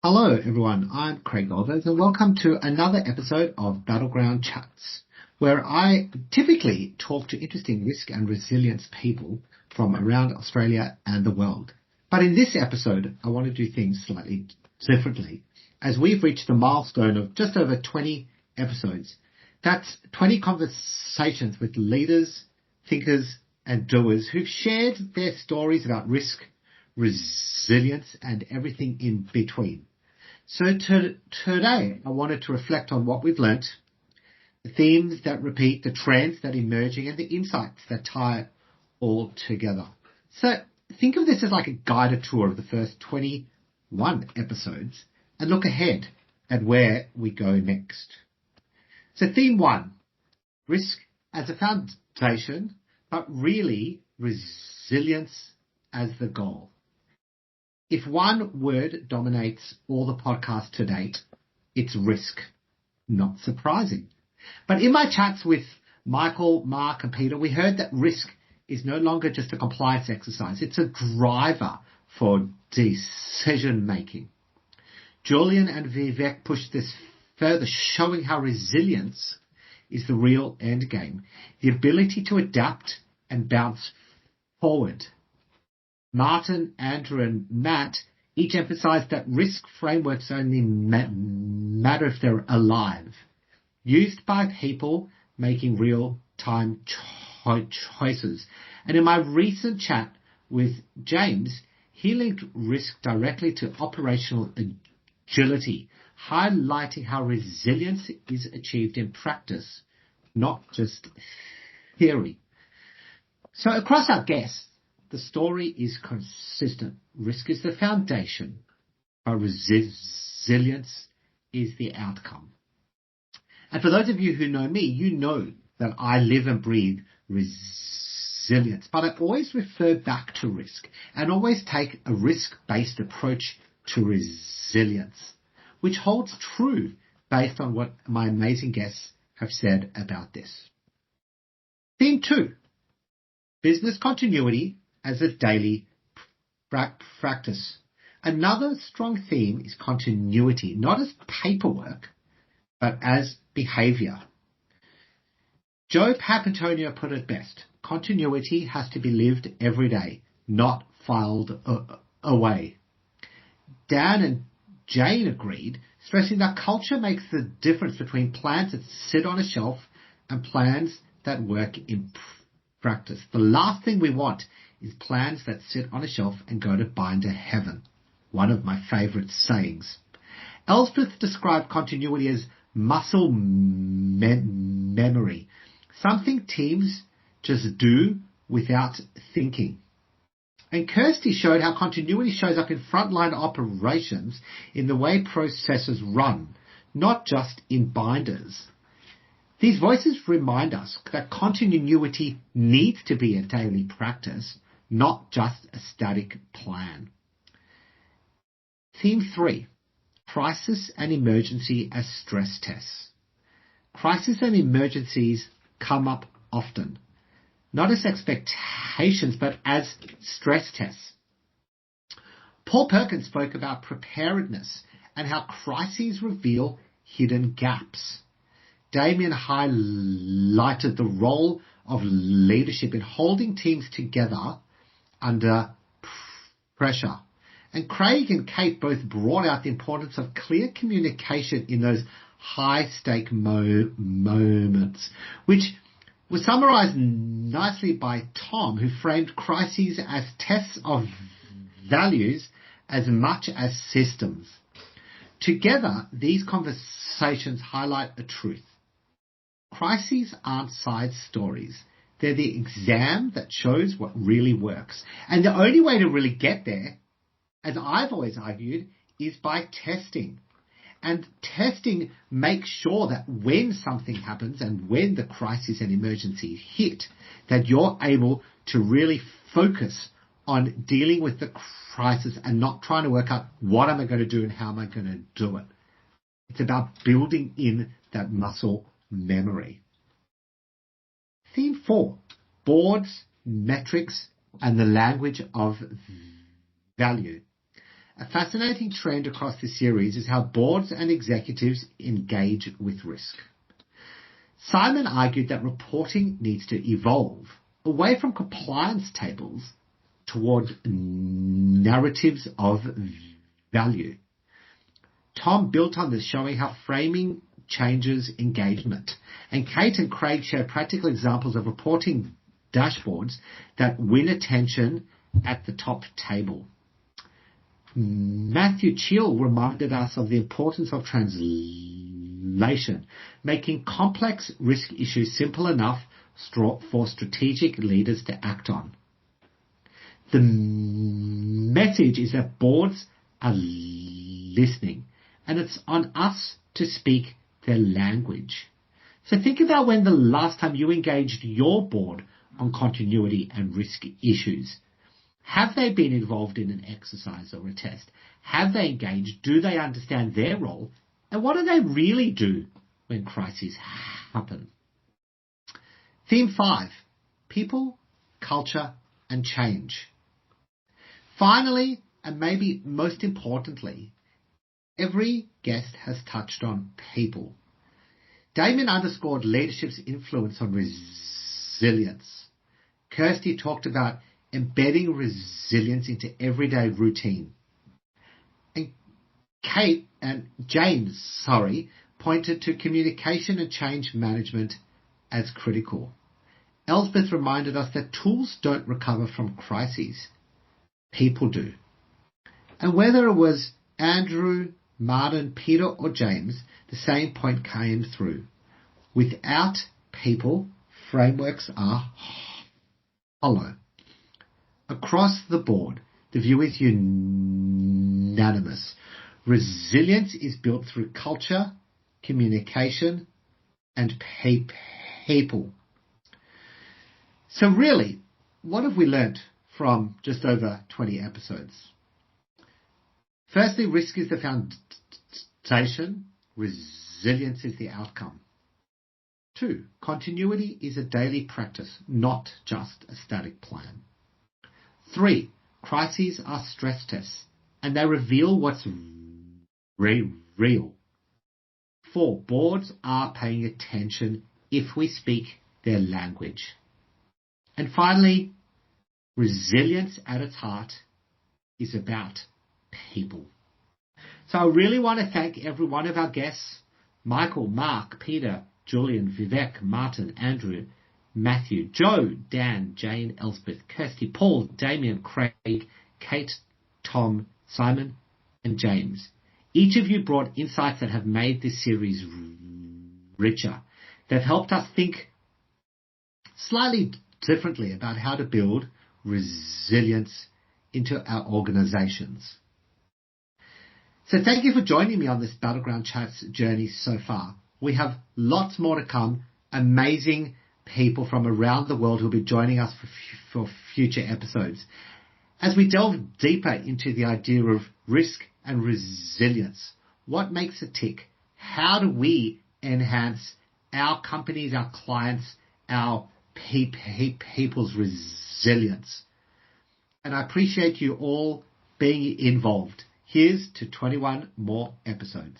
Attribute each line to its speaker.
Speaker 1: Hello everyone, I'm Craig Goldberg and welcome to another episode of Battleground Chats, where I typically talk to interesting risk and resilience people from around Australia and the world. But in this episode, I want to do things slightly differently, as we've reached the milestone of just over 20 episodes. That's 20 conversations with leaders, thinkers and doers who've shared their stories about risk, resilience and everything in between. So today, I wanted to reflect on what we've learnt, the themes that repeat, the trends that are emerging, and the insights that tie it all together. So think of this as like a guided tour of the first 21 episodes and look ahead at where we go next. So theme 1, risk as a foundation, but really resilience as the goal. If one word dominates all the podcasts to date, it's risk. Not surprising. But in my chats with Michael, Mark and Peter, we heard that risk is no longer just a compliance exercise. It's a driver for decision making. Julian and Vivek pushed this further, showing how resilience is the real end game. The ability to adapt and bounce forward. Martin, Andrew and Matt each emphasized that risk frameworks only matter if they're alive, used by people making real-time choices. And in my recent chat with James, he linked risk directly to operational agility, highlighting how resilience is achieved in practice, not just theory. So across our guests, the story is consistent. Risk is the foundation, but resilience is the outcome. And for those of you who know me, you know that I live and breathe resilience, but I always refer back to risk and always take a risk-based approach to resilience, which holds true based on what my amazing guests have said about this. Theme 2, business continuity as a daily practice. Another strong theme is continuity, not as paperwork, but as behavior. Joe Papantonio put it best. Continuity has to be lived every day, not filed away. Dan and Jane agreed, stressing that culture makes the difference between plans that sit on a shelf and plans that work in practice. The last thing we want is plans that sit on a shelf and go to binder heaven. One of my favourite sayings. Elspeth described continuity as muscle memory, something teams just do without thinking. And Kirsty showed how continuity shows up in frontline operations in the way processes run, not just in binders. These voices remind us that continuity needs to be a daily practice, not just a static plan. Theme 3, crisis and emergency as stress tests. Crises and emergencies come up often, not as expectations, but as stress tests. Paul Perkins spoke about preparedness and how crises reveal hidden gaps. Damien highlighted the role of leadership in holding teams together under pressure. And Craig and Kate both brought out the importance of clear communication in those high-stake moments, which was summarized nicely by Tom, who framed crises as tests of values as much as systems. Together, these conversations highlight a truth. Crises aren't side stories. They're the exam that shows what really works. And the only way to really get there, as I've always argued, is by testing. And testing makes sure that when something happens and when the crisis and emergency hit, that you're able to really focus on dealing with the crisis and not trying to work out what am I going to do and how am I going to do it. It's about building in that muscle memory. Theme 4, boards, metrics, and the language of value. A fascinating trend across this series is how boards and executives engage with risk. Simon argued that reporting needs to evolve away from compliance tables towards narratives of value. Tom built on this, showing how framing changes engagement. And Kate and Craig share practical examples of reporting dashboards that win attention at the top table. Matthew Chill reminded us of the importance of translation, making complex risk issues simple enough for strategic leaders to act on. The message is that boards are listening, and it's on us to speak their language. So think about when the last time you engaged your board on continuity and risk issues. Have they been involved in an exercise or a test? Have they engaged? Do they understand their role? And what do they really do when crises happen? Theme 5, people, culture, and change. Finally, and maybe most importantly, every guest has touched on people. Damien underscored leadership's influence on resilience. Kirsty talked about embedding resilience into everyday routine. And James pointed to communication and change management as critical. Elspeth reminded us that tools don't recover from crises. People do. And whether it was Andrew, Martin, Peter or James, the same point came through. Without people, frameworks are hollow. Across the board, the view is unanimous. Resilience is built through culture, communication, and people. So really, what have we learnt from just over 20 episodes? Firstly, risk is the foundation. Resilience is the outcome. 2, continuity is a daily practice, not just a static plan. 3, crises are stress tests, and they reveal what's real. 4, boards are paying attention if we speak their language. And finally, resilience at its heart is about people. So I really want to thank every one of our guests, Michael, Mark, Peter, Julian, Vivek, Martin, Andrew, Matthew, Joe, Dan, Jane, Elspeth, Kirsty, Paul, Damien, Craig, Kate, Tom, Simon, and James. Each of you brought insights that have made this series richer. They've helped us think slightly differently about how to build resilience into our organizations. So thank you for joining me on this Battleground Chats journey so far. We have lots more to come, amazing people from around the world who will be joining us for future episodes. As we delve deeper into the idea of risk and resilience, what makes it tick? How do we enhance our companies, our clients, our people's resilience? And I appreciate you all being involved. Here's to 21 more episodes.